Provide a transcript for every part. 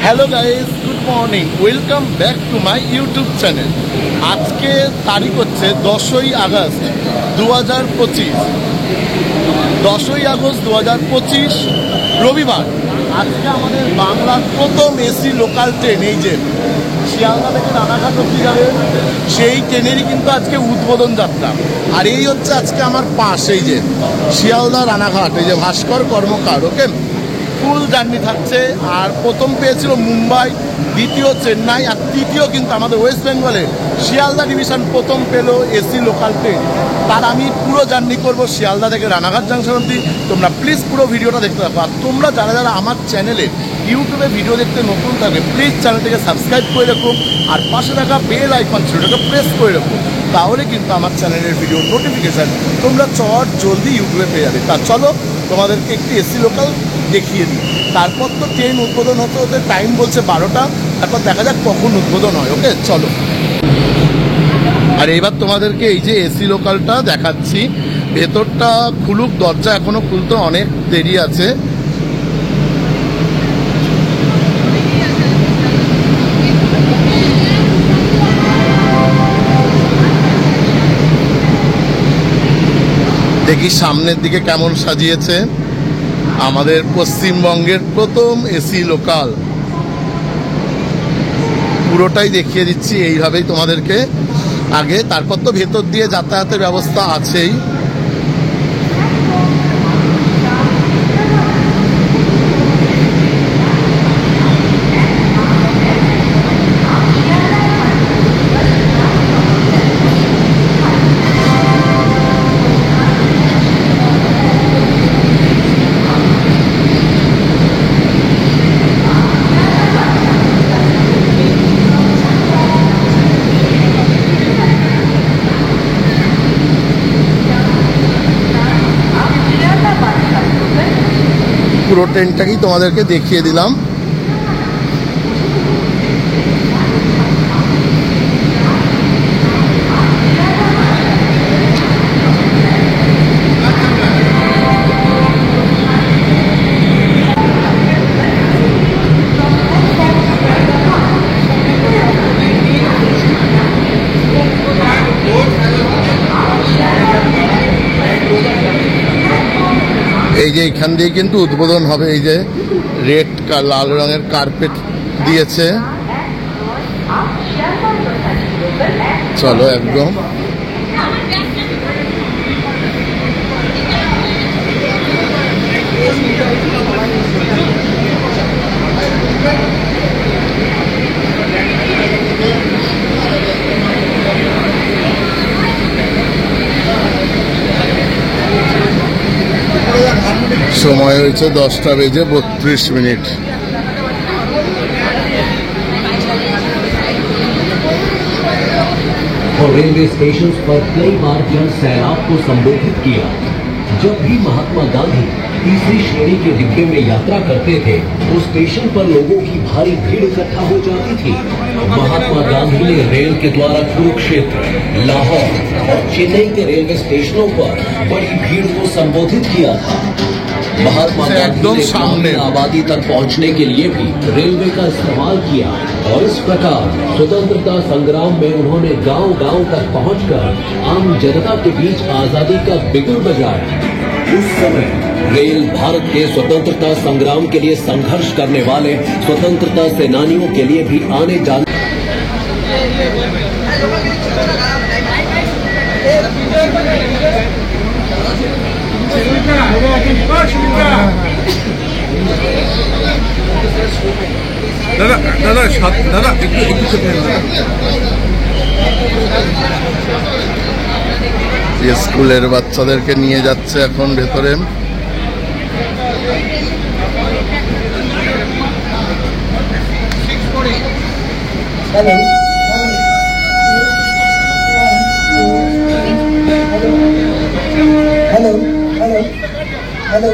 Hello guys, good morning, welcome back to my YouTube channel. আজকে তারিখ হচ্ছে 10ই August 2025। 10ই August 2025 রবিবার। আজকে আমাদের বাংলার প্রথম এসি লোকাল ট্রেন, এই যে শিয়ালদা থেকে রানাঘাট অব্দি যাবে, সেই ট্রেনেরই কিন্তু আজকে উদ্বোধন যাত্রা। আর এই হচ্ছে আজকে আমার পাশ, এই যে শিয়ালদা রানাঘাট, এই যে ভাস্কর কর্মকার। ওকে, ফুল জার্নি থাকছে। আর প্রথম পেয়েছিল মুম্বাই, দ্বিতীয় চেন্নাই, আর তৃতীয় কিন্তু আমাদের ওয়েস্ট বেঙ্গলে শিয়ালদা ডিভিশন প্রথম পেল এসি লোকাল ট্রেন। তার আমি পুরো জার্নি করব শিয়ালদা থেকে রানাঘাট জাংশন অব্দি। তোমরা প্লিজ পুরো ভিডিওটা দেখতে থাকো। আর তোমরা যারা যারা আমার চ্যানেলে ইউটিউবে ভিডিও দেখতে নতুন থাকবে, প্লিজ চ্যানেলটিকে সাবস্ক্রাইব করে রাখো, আর পাশে থাকা বেল আইকন সেটাকে প্রেস করে রাখো। তাহলে কিন্তু আমার চ্যানেলের ভিডিও নোটিফিকেশান তোমরা জলদি ইউটিউবে পেয়ে যাবে। তা চলো তোমাদেরকে একটি এসি লোকাল দেখিয়ে দিই। তারপর তো ট্রেন উদ্বোধন হতে হতে টাইম বলছে 12টা, তারপর দেখা যাক কখন উদ্বোধন হয়। ওকে চলো। আর এবার তোমাদেরকে এই যে এসি লোকালটা দেখাচ্ছি, ভেতরটা খুলুক, দরজা এখনো খুলতে অনেক দেরি আছে। দেখি সামনের দিকে কেমন সাজিয়েছে। আমাদের পশ্চিমবঙ্গের প্রথম এসি লোকাল, পুরোটাই দেখিয়ে দিচ্ছি এইভাবেই তোমাদেরকে আগে। তারপর তো ভেতর দিয়ে যাতায়াতের ব্যবস্থা আছেই। পুরো ট্রেনটাকেই তোমাদেরকে দেখিয়ে দিলাম। এই যে এখান দিয়ে কিন্তু উদ্বোধন হবে। এই যে রেড লাল রঙের কার্পেট দিয়েছে। চলো একদম সময় হয়েছে 10:32। और रेलवे स्टेशन पर कई बार जन सैलाब को संबोधित किया। जब भी महात्मा गांधी तीसरी श्रेणी के डिब्बे में यात्रा करते थे तो स्टेशन पर लोगों की भारी भीड़ इकट्ठा हो जाती थी। महात्मा गांधी ने रेल के द्वारा कुरुक्षेत्र, लाहौर और चेन्नई के रेलवे स्टेशनों पर बड़ी भीड़ को संबोधित किया था। महात्मा गांधी ने ग्रामीण आबादी तक पहुंचने के लिए भी रेलवे का इस्तेमाल किया और इस प्रकार स्वतंत्रता संग्राम में उन्होंने गांव-गांव तक पहुंचकर आम जनता के बीच आजादी का बिगुल बजाया। उस समय रेल भारत के स्वतंत्रता संग्राम के लिए संघर्ष करने वाले स्वतंत्रता सेनानियों के लिए भी आने जाने দাদা দাদা দাদা একটু স্কুলের বাচ্চাদেরকে নিয়ে যাচ্ছে এখন ভেতরে। Hello. Hello. Hello.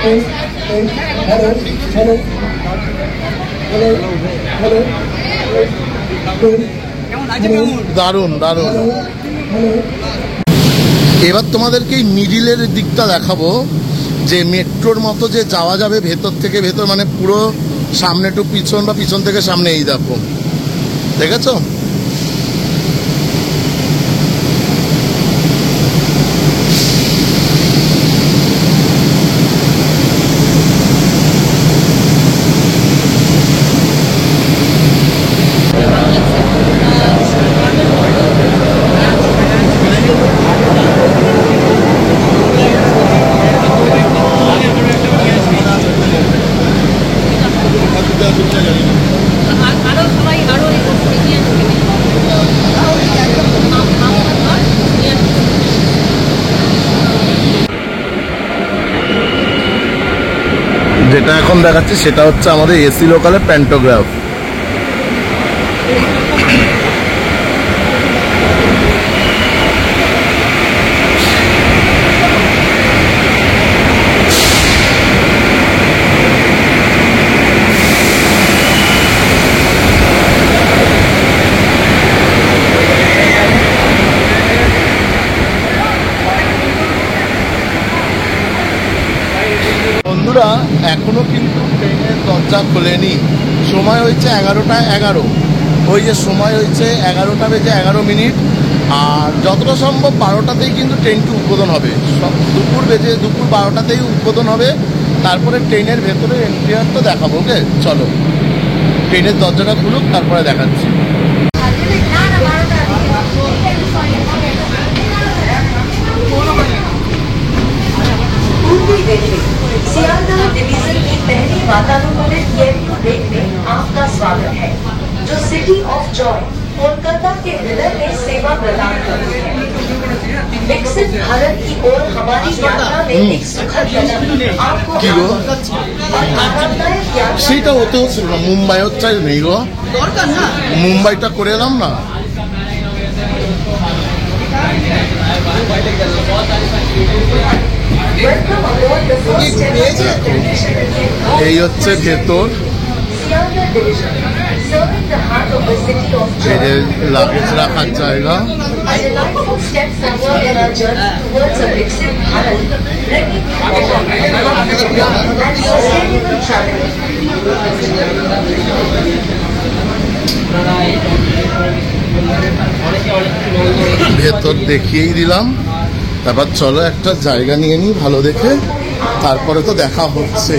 Hello. Hello. Hello. Hello. Hello. দারুণ দারুণ। এবার তোমাদেরকে এই মিডিলের দিকটা দেখাবো, যে মেট্রোর মতো যে যাওয়া যাবে ভেতর থেকে ভেতর, মানে পুরো সামনে টু পিছন বা পিছন থেকে সামনে, এই দেখো, দেখেছো? আরো সবাই আরো যেটা এখন দেখাচ্ছি সেটা হচ্ছে আমাদের এসি লোকালের প্যান্টোগ্রাফ। বন্ধুরা, এখনো কিন্তু ট্রেনের দরজা খোলেনি। সময় হয়েছে 11:11। ওই যে সময় হয়েছে 11:11। আর যতটা সম্ভব 12টাতেই কিন্তু ট্রেনটি উদ্বোধন হবে। দুপুর 12টাতেই উদ্বোধন হবে। তারপরে ট্রেনের ভেতরে এন্ট্রিয়ারটা দেখাবো। ওকে, চলো ট্রেনের দরজাটা খুলুক, তারপরে দেখাচ্ছি। पूर्वी रेलवे सियालदह डिवीजन की पहली वातानुकूलित केयू ट्रेन में आपका स्वागत है, जो सिटी ऑफ जॉय कोलकाता के हृदय में सेवा प्रदान करती है। विकसित भारत की ओर हमारी यात्रा में एक सुखद कदम आपको और आरामदायक यात्रा সেইটা হতে হচ্ছিল না, মুম্বাই হচ্ছে নেই গো, মুম্বাইটা করে এলাম না। Welcome aboard the first ever television এই হচ্ছে ভেতর, Sialdah division, serving the heart of the city of এই যে Joy. লাগেজ রাখার জায়গা। A delightful step forward in our journey towards a Viksit Bharat, bringing you comfort and sustainable travel. ভেতর দেখিয়েই দিলাম, তারপর চলো একটা জায়গা নিয়ে নিই ভালো দেখে, তারপরে তো দেখা হচ্ছে।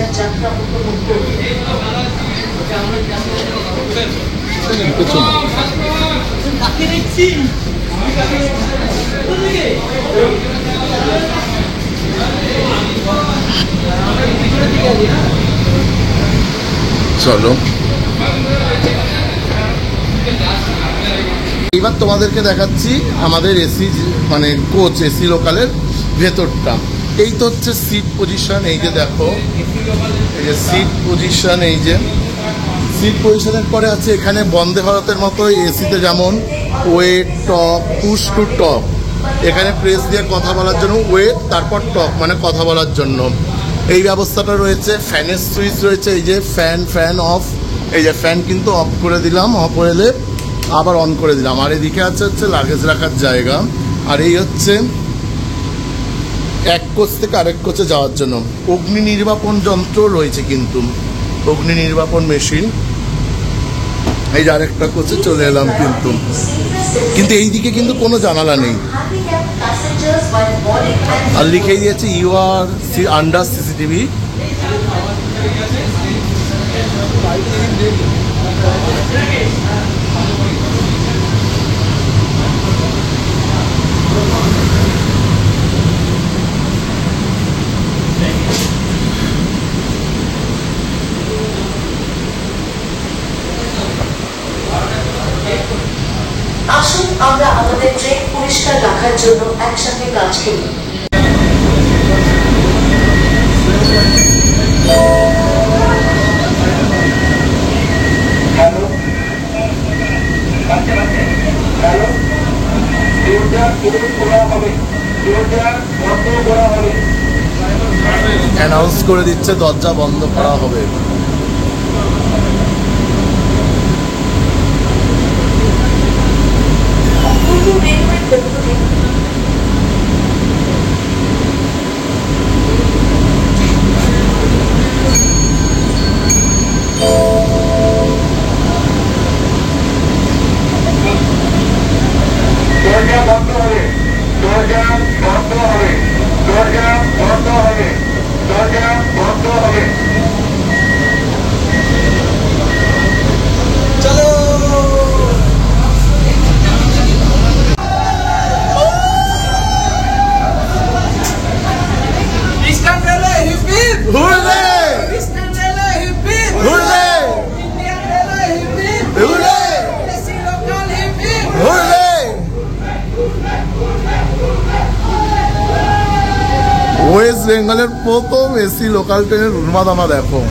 চলো এবার তোমাদেরকে দেখাচ্ছি আমাদের এসি মানে কোচ এসি লোকালের ভেতরটা। এই তো হচ্ছে সিট পজিশন, এই যে দেখো, এই যে সিট পজিশন, এই যে সিট পজিশনের পরে আছে এখানে বন্দে ভারতের মতো এসিতে যেমন wait, talk, push to talk, এখানে প্রেস দিয়ে কথা বলার জন্য ওয়েট, তারপর টক মানে কথা বলার জন্য এই ব্যবস্থাটা রয়েছে। ফ্যানের সুইচ রয়েছে, এই যে ফ্যান অফ, এই যে ফ্যান কিন্তু অফ করে দিলাম, অফ হলে আবার অন করে দিলাম। আর এদিকে আছে হচ্ছে লাগেজ রাখার জায়গা। আর এই হচ্ছে এক কোচ থেকে আরেক কোচে যাওয়ার জন্য অগ্নি নির্বাপন যন্ত্র রয়েছে, কিন্তু অগ্নি নির্বাপন মেশিন। এই যে আরেকটা কোচে চলে এলাম, কিন্তু এইদিকে কিন্তু কোনো জানালা নেই। আর লিখেই দিয়েছে ইউ আর আন্ডার সিসিটিভি। আসুন আমরা আমাদের ট্রেন পরিষ্কার রাখার জন্য একসাথে কাজ করি। অ্যানাউন্স করে দিচ্ছে দরজা বন্ধ করা হবে। পূর্ব রেলওয়ের পক্ষ থেকে ওয়েস্ট বেঙ্গলের প্রথম এসি লোকাল ট্রেনের উন্মাদনা দেখো।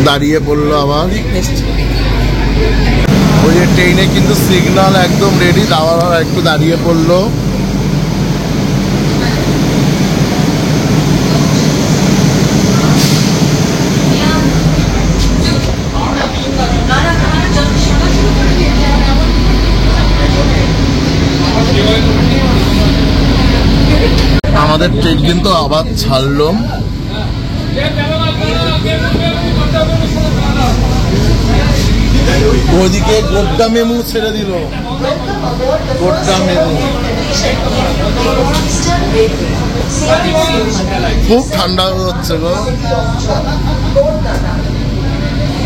দাঁড়িয়ে পড়লো আবার। ওই যে ট্রেনে কিন্তু সিগন্যাল একদম রেডি, দাওয়ার একটু দাঁড়িয়ে পড়লো। আমাদের ট্রেন কিন্তু আবার ছাড়লো। ওইদিকে গোড্ডা মেমু ছেড়ে দিল, গোড্ডা মেমু। খুব ঠান্ডা হচ্ছে গো।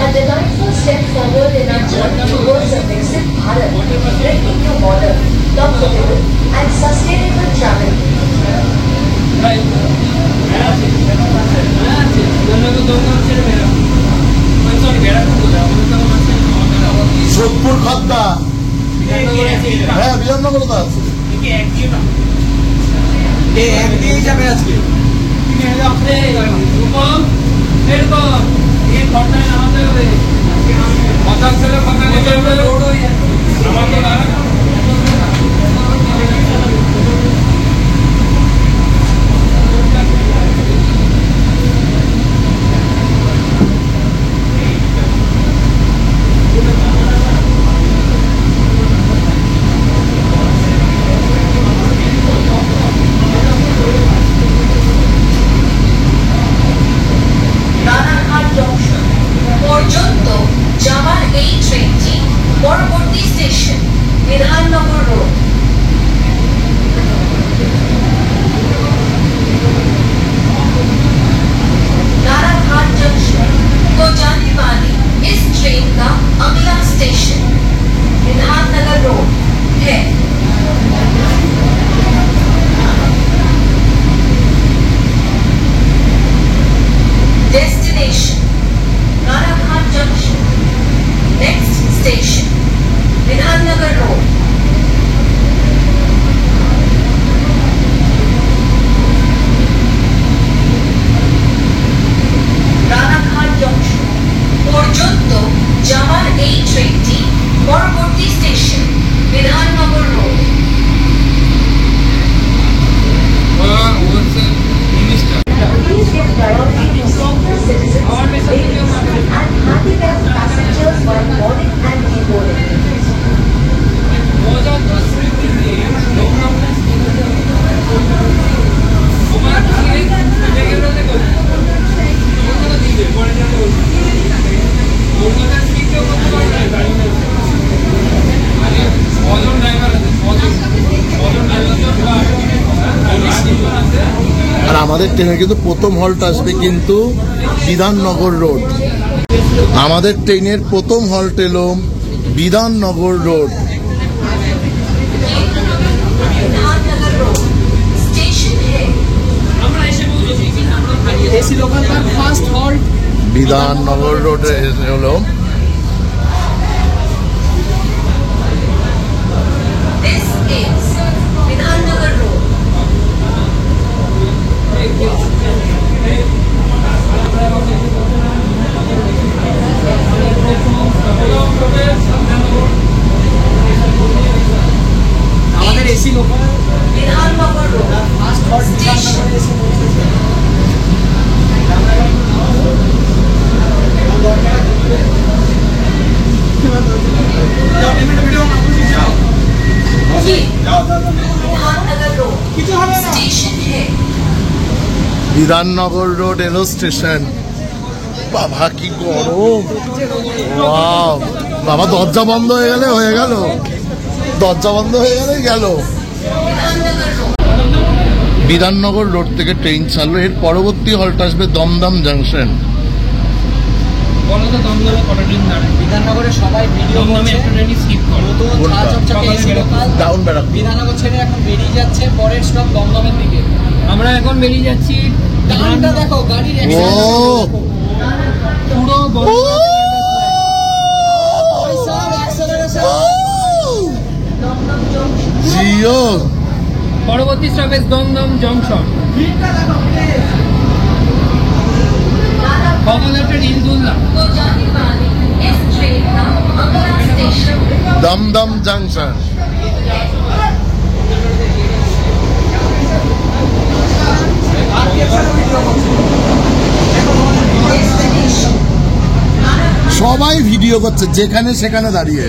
A delightful step forward in our journey towards a Viksit Bharat, bringing you modern, comfortable and sustainable travel. Sodepur খদ্দা, হ্যাঁ বিধাননগর তো আছে। পর্যন্ত যাওয়ার এই ট্রেনটি পরবর্তী station Bidhannagar road. Ranaghat junction को जाने वाली इस ट्रेन का अगला स्टेशन विधाननगर रोड है। Destination Ranaghat junction, next station Bidhannagar road. Ranaghat junction পর্যন্ত যাওয়ার এই ট্রেনটি পরবর্তী station Bidhannagar road. Please give priority to senior citizens, ladies and handicapped passengers while boarding and deboarding. আর আমাদের ট্রেনে কিন্তু প্রথম হল্ট আসবে কিন্তু বিধাননগর রোড। আমাদের ট্রেনের প্রথম হল্ট এলো Bidhannagar road. Bidhannagar road station है। एसी लोकल का फास्ट हॉल्ट বিধাননগর রোড হলো। This is Bidhannagar road. আমাদের AC local Bidhannagar road fast halt station ये विधाननगर रोड स्टेशन है। বিধাননগর রোড এলো স্টেশন। বাবা কি গরম, ওয়াও বাবা দরজা বন্ধ হয়ে গেল, দরজা বন্ধ হয়ে গেল। বিধাননগর রোড থেকে ট্রেন ছাড়লো। এর পরবর্তী হল্ট আসবে দমদম জাংশন। বলো তো দমদমে কটা ট্রেন দাঁড়ায়? বিধাননগরে সবাই ভিডিও করছে, একটা ট্রেনই স্কিপ করে। নতুন কোনটা? চকচকে AC local down Barrackpore. Bidhannagar ছেড়ে এখন বেরিয়ে যাচ্ছে, পরের স্টপ দমদমের দিকে। আমরা এখন বেরিয়ে যাচ্ছি, টানটা দেখো গাড়ির ও পুরো বড় জিও পরবর্তী স্টপেজ দমদম জংশন। কমলাপুর ইন্দুল্লা। तो जाने वाली इस ट्रेन का अगला स्टेशन দমদম জংশন। সবাই ভিডিও করছে যেখানে সেখানে দাঁড়িয়ে।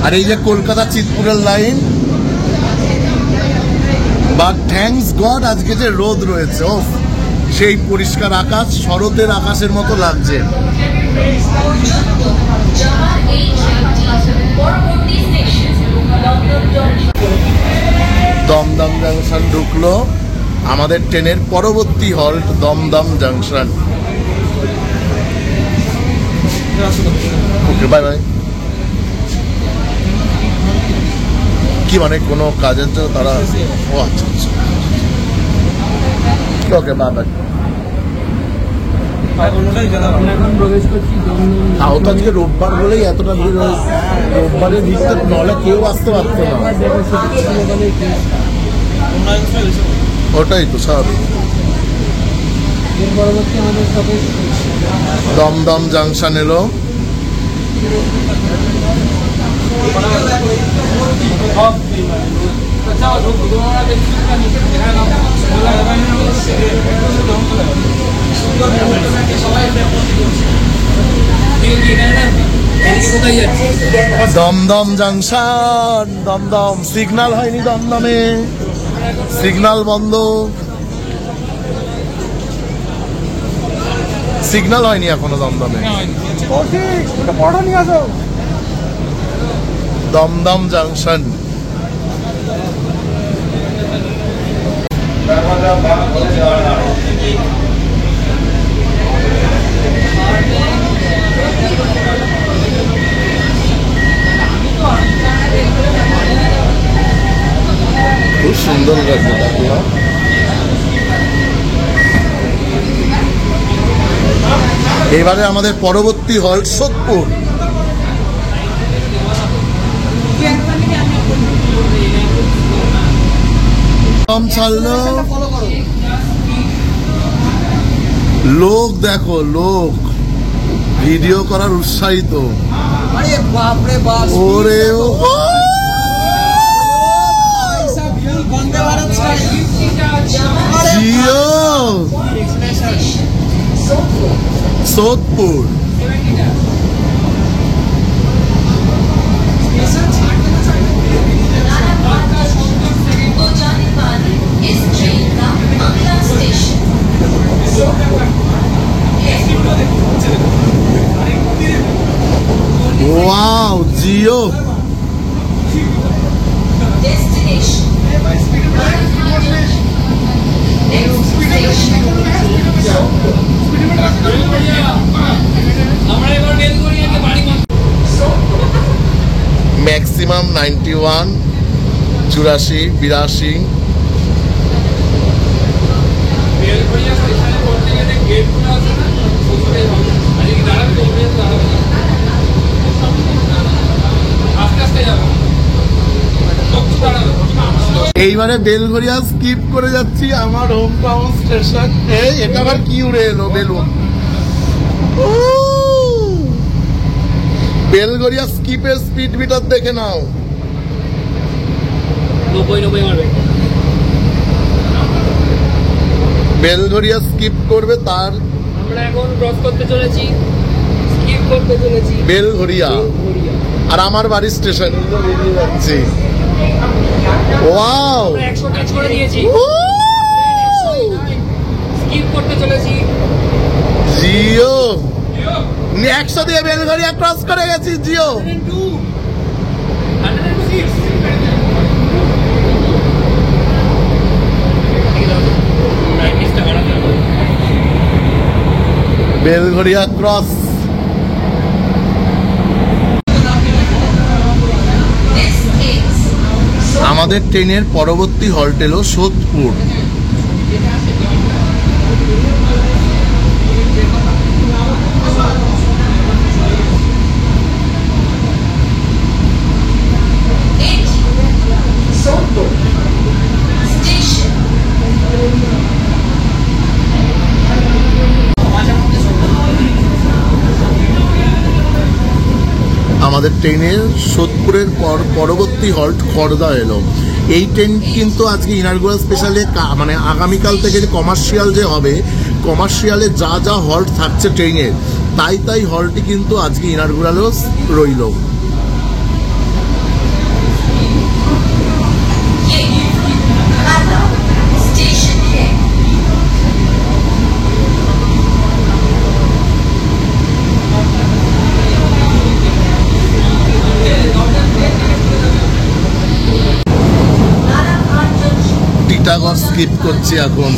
আর এই যে কলকাতা চিতপুরের লাইন, বা থ্যাঙ্কস গড আজকে যে রোদ রয়েছে, ও সেই পরিষ্কার আকাশ, শরতের আকাশের মতো লাগছে। जहाँ एक ट्रेन পরবর্তী station Dum Dum junction. Dum Dum junction ঢুকলো, আমাদের ট্রেনের পরবর্তী halt Dum Dum junction. Okay bye bye. কি মানে কোনো কাজের জন্য তারা? ও আচ্ছা আচ্ছা, ওকে বাই বাই। এখন প্রবেশ করছি দমদম। তাও তো আজকে রোববার বলেই এতটা ভিড় হয়েছে। রোববারের ভিড়টা নলে কেউ আসতে পারতো না। ওটাই তো স্বাভাবিক। এর পরবর্তী আমাদের স্টপেজ দমদম জংশন এলো। দমদম জংশন, দমদম সিগন্যাল হয়নি, দমদমে সিগন্যাল বন্ধ, সিগন্যাল হয়নি এখনো দমদমে। দমদম জংশন। খুব সুন্দর লাগছে দেখো। এবারে আমাদের পরবর্তী হল সোদপুর। ছাড়লো, লোক দেখো, লোক ভিডিও করার উৎসাহিত। আরে বাপ রে বাপ, ওরে ও বন্দে ভারত জিও সোদপুর। तो जाने वाली इस ट्रेन का अगला station wow Jio. Destination next station আমরা এবার বেলগড়িয়াতে বাড়ি ম্যাক্সিমাম 91, 84, 82। বেলগড়িয়া স্টেশনে পড়তে গেলে গেটগুলো আছে না, ওখানে আজকে দাঁড়াবে তো, ওখানে দাঁড়াবে আস্তে আস্তে যাবে, দাঁড়াবে। এইবারে বেলঘরিয়া স্কিপ করে যাচ্ছি আমার হোম টাউন স্টেশন। এই এটা আবার কি উড়ে এলো বেলুন। বেলঘরিয়া স্কিপের স্পিড মিটার দেখে নাও। 90 মারবে। বেলঘরিয়া স্কিপ করবে তার আমরা এখন ক্রস করতে চলেছি, স্কিপ করতে চলেছি বেলঘরিয়া। বেলগড়িয়া। আর আমার বাড়ির স্টেশন বেরিয়ে যাচ্ছি। ওয়াও, আমরা 100 টাচ করে দিয়েছি, স্কিপ করতে চলেছি। জিও 100 দিয়ে বেলঘরিয়া ক্রস করে গেছি। জিও বেলঘরিয়া ক্রস। আমাদের ট্রেনের পরবর্তী হল্ট এলো সোদপুর। আমাদের ট্রেনের সোদপুরের পরবর্তী হল্ট খড়দা এলো। এই ট্রেন কিন্তু আজকে ইনারগুলার স্পেশালে মানে আগামীকাল থেকে যে কমার্শিয়াল যে হবে, কমার্শিয়ালে যা যা হল্ট থাকছে ট্রেনের তাই হল্টই কিন্তু আজকে ইনারগুলারও রইল। টিটাগড় স্কিপ করছি এখন।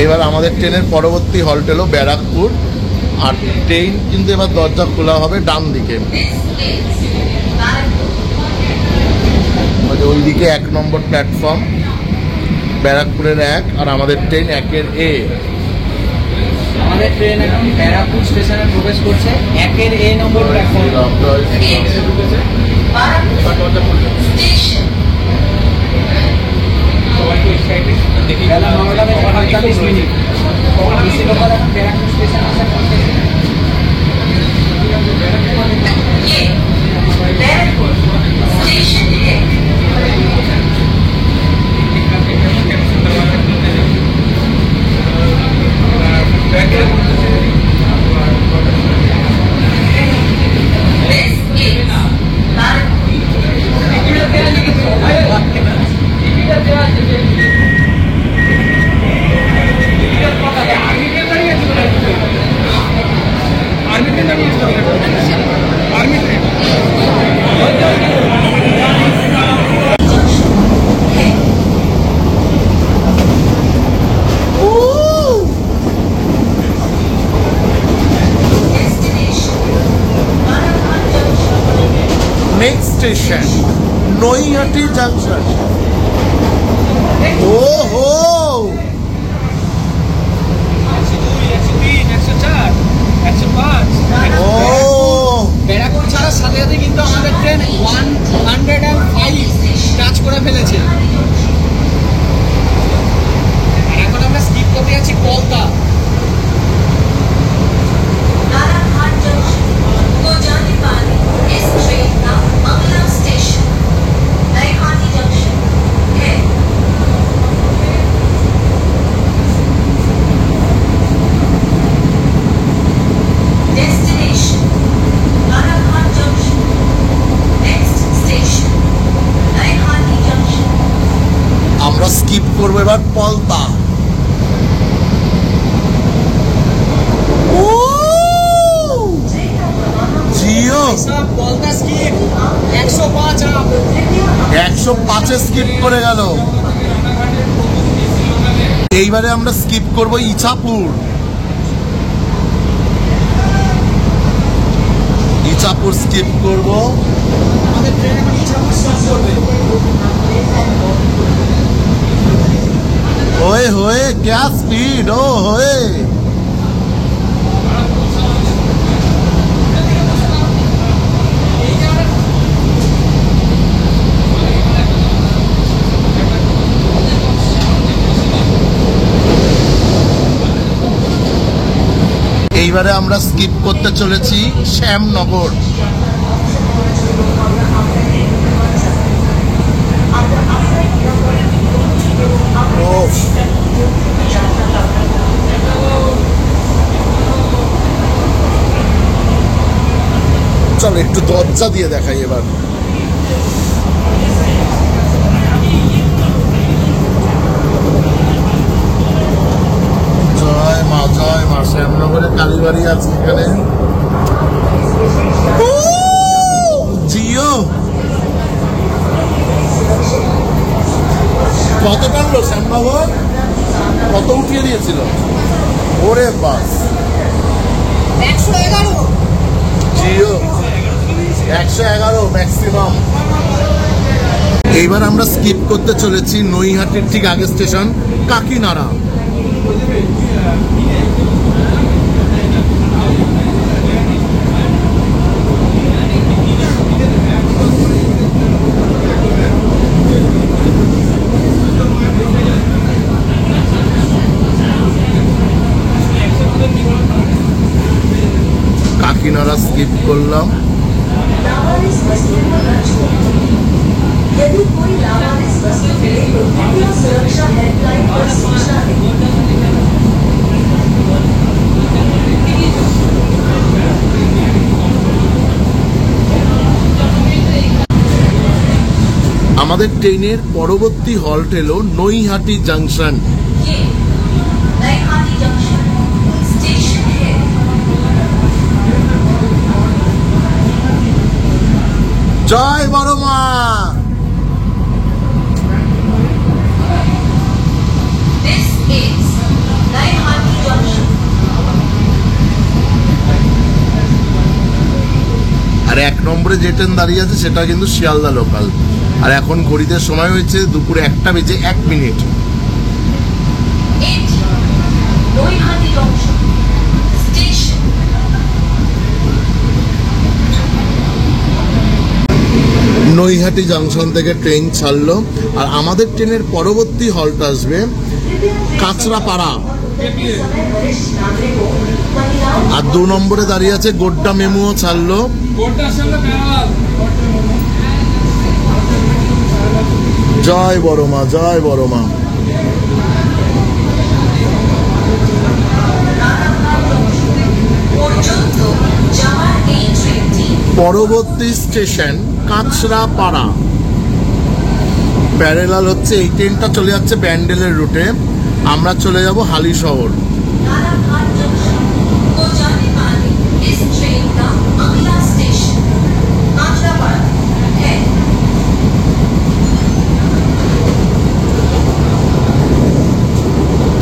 এবার আমাদের ট্রেনের পরবর্তী হল্ট এলো ব্যারাকপুর। আর ট্রেন কিন্তু এবার দরজা খোলা হবে ডান দিকে, ওই দিকে 1 নম্বর প্ল্যাটফর্ম ব্যারাকপুরের 1, আর আমাদের ট্রেন 1-এর A। আমাদের ট্রেন এখন ব্যারাকপুর স্টেশনে প্রবেশ করছে 1-এর A নম্বর প্ল্যাটফর্ম। বেলা 9টা বেজে 45 মিনিট। বেশি লোক এখন ব্যারাকপুর স্টেশন আসা করতেছে। Next station Naihati junction. ও হো, 103, 104, 105। ব্যারাকপুর ছাড়ার সাথে সাথে কিন্তু আমাদের ট্রেন 105 টাচ করে ফেলেছে। এখন আমরা স্কিপ করতে যাচ্ছি কলতা। আমরা স্কিপ করবো এবার পলতা। জিও কলতা স্কিপ 105 আপ, 105-এ স্কিপ করে গেল। এইবারে আমরা স্কিপ করবো ইছাপুর। ইছাপুর স্কিপ করবো। আমাদের ট্রেন এখন ইছাপুর স্টপ করবে। ओए होए क्या स्पीड, ओ होए। এইবারে আমরা স্কিপ করতে চলেছি শ্যামনগর। চল একটু দরজা দিয়ে দেখাই এবার। দাঁড়িয়ে আছে এখানে। জিও কত টানলো শ্যামবাবু? কত উঠিয়ে দিয়েছিল? ওরে বাস, 111 জিও 111 ম্যাক্সিমাম। এইবার আমরা স্কিপ করতে চলেছি নৈহাটির ঠিক আগে স্টেশন কাকিনাড়া। কাকিনাড়া স্কিপ করলাম। लावारिस वस्तु को न छोड़ें। यदि कोई लावारिस वस्तु मिले तो कृपया सुरक्षा हेल्पलाइन पर सूचना दें। আমাদের ট্রেনের পরবর্তী হল্ট এলো নৈহাটি জাংশন। ये नईहाटी जंक्शन स्टेशन है। জয় বড় মা। This is Naihati junction. আর 1 নম্বরে যে ট্রেন দাঁড়িয়ে আছে সেটা কিন্তু শিয়ালদা লোকাল। আর এখন ঘড়িতে সময় হয়েছে দুপুরে 1টা বেজে 1 মিনিট। It Naihati junction station. Naihati junction থেকে ট্রেন ছাড়লো আর আমাদের ট্রেনের পরবর্তী হল্ট আসবে কাঁচরাপাড়া। समय वरिष्ठ नागरिकों महिलाओं আর 2 নম্বরে দাঁড়িয়ে আছে গোড্ডা মেমুও ছাড়লো। কোটার সঙ্গে প্যারালাল। জয় বড় মা, জয় বড় মা। পর্যন্ত যাওয়ার এই ট্রেনটি পরবর্তী স্টেশন কাঁচরাপাড়া। প্যারেলাল হচ্ছে এই ট্রেনটা চলে যাচ্ছে ব্যান্ডেলের রুটে, আমরা চলে যাব হালিশহর। नालाघाट जंक्शन को जाने वाली इस ट्रेन का अगला स्टेशन कांचरापाड़ा है।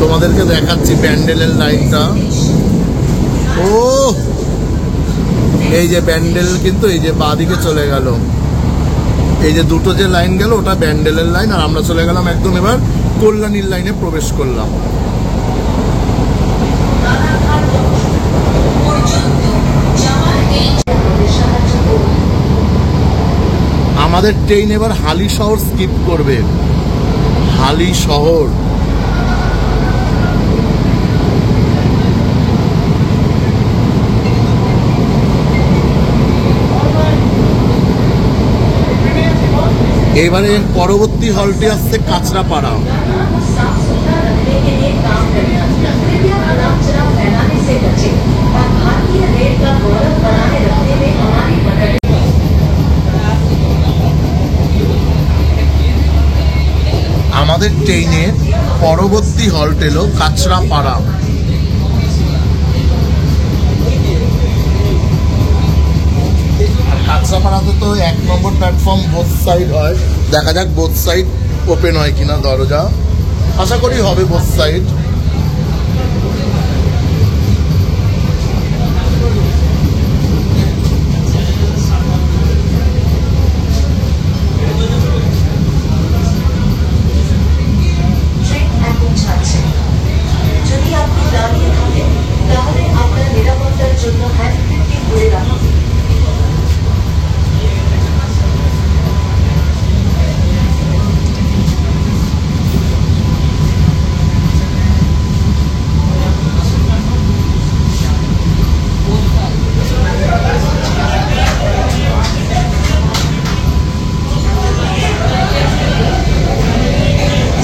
তোমাদেরকে দেখাচ্ছি ব্যান্ডেলের লাইনটা। ও এই যে ব্যান্ডেল কিন্তু এই যে বাঁদিকে চলে গেল, এই যে দুটো যে লাইন গেল ওটা ব্যান্ডেলের লাইন, আর আমরা চলে গেলাম একদম এবার কল্যাণীর লাইনে প্রবেশ করলাম। नालाघाट जंक्शन পর্যন্ত যাওয়ার এই ট্রেনের সাহায্য করুন। আমাদের ট্রেন এবার হালিশহর স্কিপ করবে। হালিশহর এবারে পরবর্তী হলটি আসছে কাঁচরাপাড়া। यात्रा को साफ सुथरा रखने के लिए काम करें। कृपया अनावचरा फैलाने से बचें और भारतीय रेल का गौरव बनाए रखने में हमारी मदद करें। আমাদের ট্রেনের পরবর্তী হল্ট এলো কাঁচরাপাড়া। কাঁচরাপাড়াতে তো 1 নম্বর প্ল্যাটফর্ম বোথ সাইড হয়, দেখা যাক বোথ সাইড ওপেন হয় কিনা দরজা, আশা করি হবে বোথ সাইড। ট্রেন এখন ছাড়ছে। যদি আপনি দাঁড়িয়ে থাকেন তাহলে আপনার নিরাপত্তার জন্য হ্যান্ডব্রেকটি ধরে রাখুন।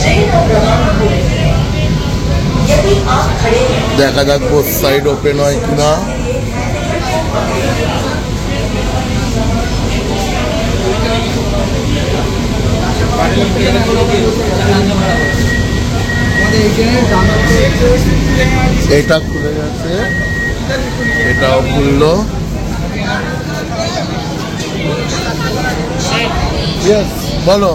ट्रेन अब रवाना हो रही है। यदि आप खड़े हैं দেখা যাক বোথ সাইড ওপেন হয় কিনা। আমাদের এই ট্রেনের ডান দিকে এটা খুলে গেছে, এটাও খুললো। বলো।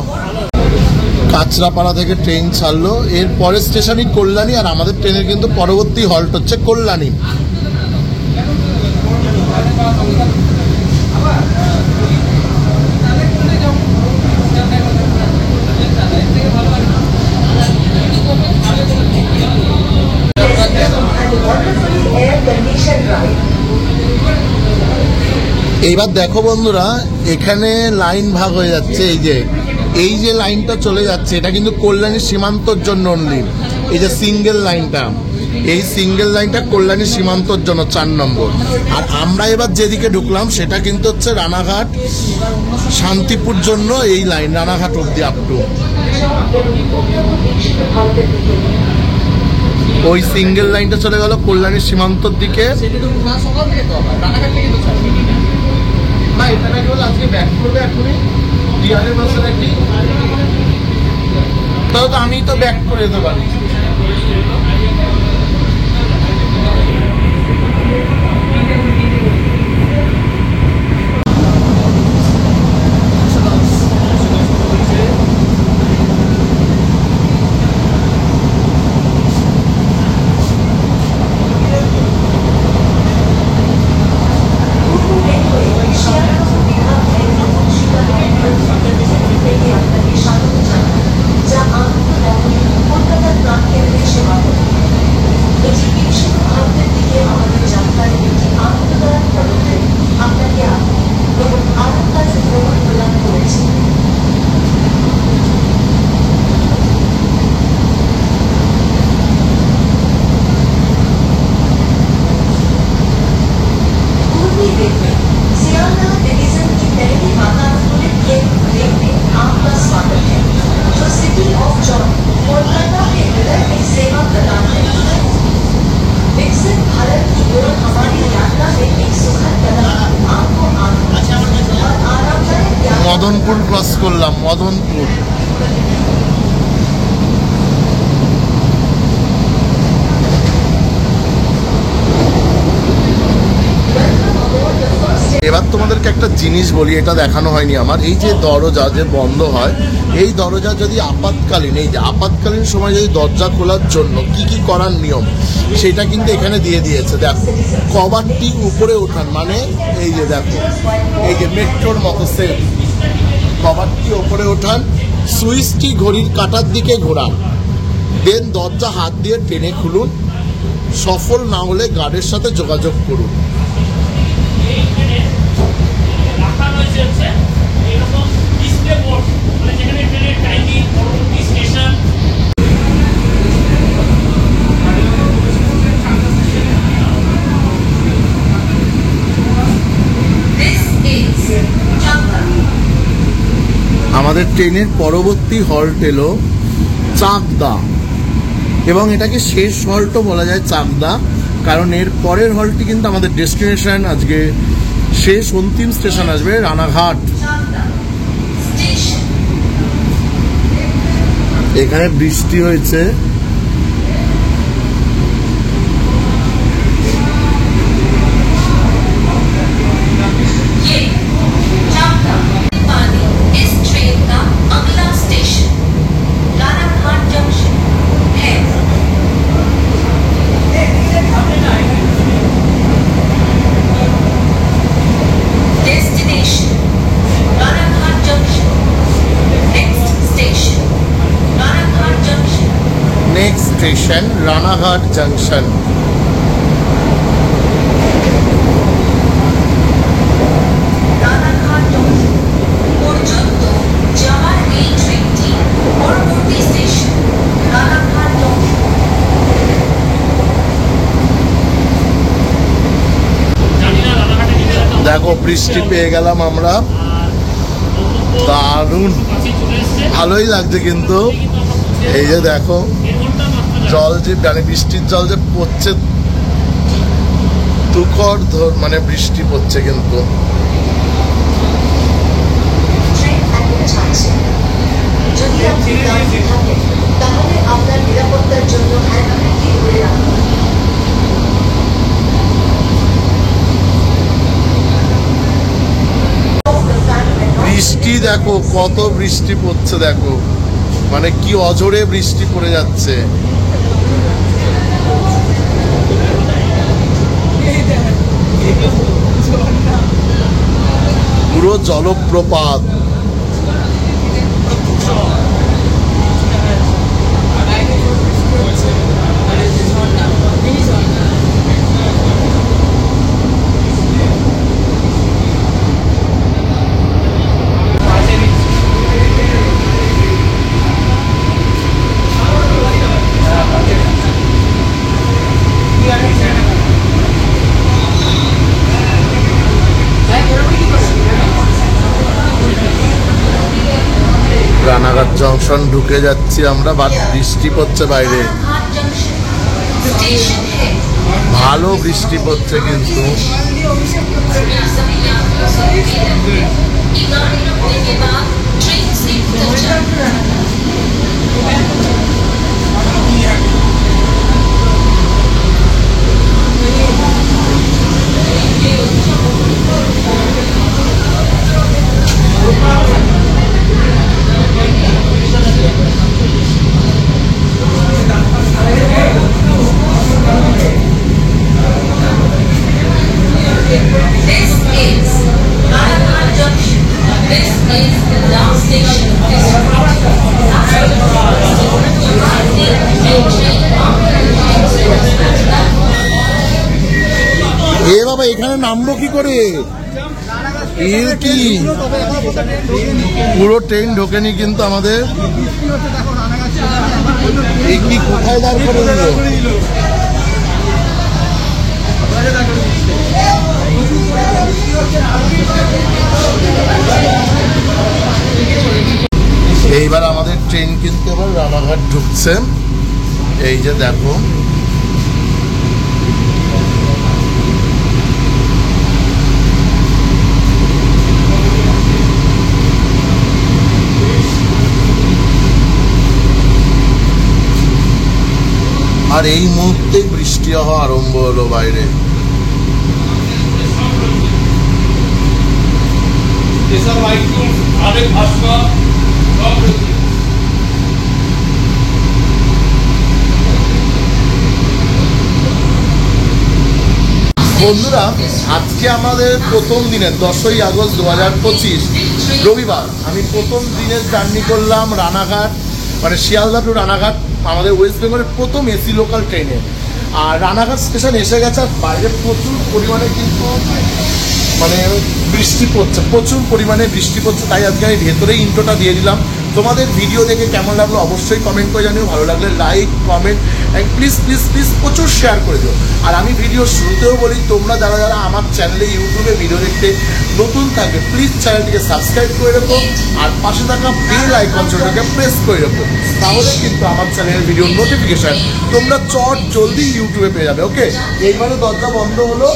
কাঁচরাপাড়া থেকে ট্রেন ছাড়লো, এর পরের স্টেশনই কল্যাণী, আর আমাদের ট্রেনের কিন্তু পরবর্তী হল্ট হচ্ছে কল্যাণী। এইবার দেখো বন্ধুরা, এখানে লাইন ভাগ হয়ে যাচ্ছে। এই যে লাইনটা চলে যাচ্ছে, এটা কিন্তু কল্যাণী সীমান্তর জন্য অনলি। এই যে সিঙ্গেল লাইনটা, এই সিঙ্গেল লাইনটা কল্যাণী সীমান্তর জন্য 4 নম্বর। আর আমরা এবার যেদিকে ঢুকলাম সেটা কিন্তু হচ্ছে রানাঘাট শান্তিপুর জন্য এই লাইন, রানাঘাট অব্দি আপ টু। ওই সিঙ্গেল লাইনটা চলে গেল কল্যাণী সীমান্তর দিকে। না, এটা নাকি বলে আজকে ব্যাক করবে এখনই ডিআরএম আছে নাকি, তাহলে তো আমি তো ব্যাক করে যেতে পারি। মদনপুর ক্রস করলাম, মদনপুর। এবার তোমাদেরকে একটা জিনিস বলি, এটা দেখানো হয়নি আমার। এই যে দরজা যে বন্ধ হয়, এই দরজা যদি আপাতকালীন, এই যে আপাতকালীন সময় যদি দরজা খোলার জন্য কি কি করার নিয়ম, সেটা কিন্তু এখানে দিয়ে দিয়েছে। দেখো, কভারটি উপরে ওঠান, মানে এই যে দেখো, এই যে মেট্রোর মতো সেম, কভারটি ওপরে ওঠান, সুইচটি ঘড়ির কাঁটার দিকে ঘোরান, দেন দরজা হাত দিয়ে টেনে খুলুন। সফল না হলে গার্ডের সাথে যোগাযোগ করুন। আমাদের ট্রেনের পরবর্তী হল্ট এলো চাকদা, এবং এটাকে শেষ হল্টও বলা যায় চাকদা, কারণ এর পরের হল্টটি কিন্তু আমাদের ডেস্টিনেশন, আজকে শেষ অন্তিম স্টেশন আসবে রানাঘাট। এখানে বৃষ্টি হয়েছে, স্টেশন রানাঘাট জংশন। দেখো, বৃষ্টি পেয়ে গেলাম আমরা, দারুণ ভালোই লাগছে। কিন্তু এই যে দেখো, জল যে মানে বৃষ্টির জল যে পড়ছে, তুখর মানে বৃষ্টি পড়ছে। কিন্তু যদি আপনি দাঁড়িয়ে থাকেন তাহলে আপনার নিরাপত্তার জন্য হ্যান্ডব্রেকটি ধরে রাখুন। দেখো কত বৃষ্টি পড়ছে, দেখো মানে কি অঝোরে বৃষ্টি পড়ে যাচ্ছে। পুরো জলপ্রপাত। রানাঘাট জংশন ঢুকে যাচ্ছি আমরা, বাট বৃষ্টি পড়ছে বাইরে, ভালো বৃষ্টি পড়ছে কিন্তু। এ বাবা, এখানে নামবো কি করে? কি পুরো ট্রেন ঢোকেনি কিন্তু আমাদের। এই কি কোথায় দাঁড় করে দিল? এইবার আমাদের ট্রেন কিন্তু আবার রানাঘাট ঢুকছে, এই যে দেখো। আর এই মুহূর্তে বৃষ্টি হওয়া আরম্ভ হলো বাইরে। বন্ধুরা, আজকে আমাদের প্রথম দিনের 10ই আগস্ট 2025 রবিবার। আমি প্রথম দিনের জার্নি করলাম রানাঘাট, মানে শিয়ালদা টু রানাঘাট, আমাদের ওয়েস্ট বেঙ্গলের প্রথম এসি লোকাল ট্রেনে। আর রানাঘাট স্টেশন এসে গেছে, আর বাইরে প্রচুর পরিমাণে কিন্তু মানে বৃষ্টি পড়ছে, প্রচুর পরিমাণে বৃষ্টি পড়ছে। তাই আজকে আমি ভেতরেই ইন্ট্রোটা দিয়ে দিলাম। তোমাদের ভিডিও দেখে কেমন লাগলো অবশ্যই কমেন্ট করে জানিও। ভালো লাগলে like, comment and please please please প্রচুর শেয়ার করে দিও। আর আমি ভিডিও শুরুতেও বলি, তোমরা যারা যারা আমার চ্যানেলে ইউটিউবে ভিডিও দেখতে নতুন থাকবে, প্লিজ চ্যানেলটিকে সাবস্ক্রাইব করে রাখো, আর পাশে থাকা বেল আইকন ছোটটাকে প্রেস করে রাখো। তাহলে কিন্তু আমার চ্যানেলের ভিডিও নোটিফিকেশান তোমরা জলদি ইউটিউবে পেয়ে যাবে। ওকে, এইবারে দরজা বন্ধ হলো,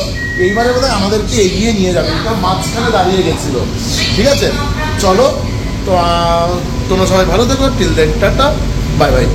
এইবারে বোধহয় আমাদেরকে এগিয়ে নিয়ে যাবে, কারণ মাঝখানে দাঁড়িয়ে গেছিলো। ঠিক আছে, চলো তো তোমরা সবাই ভালো থেকো। Till then, tata, bye by.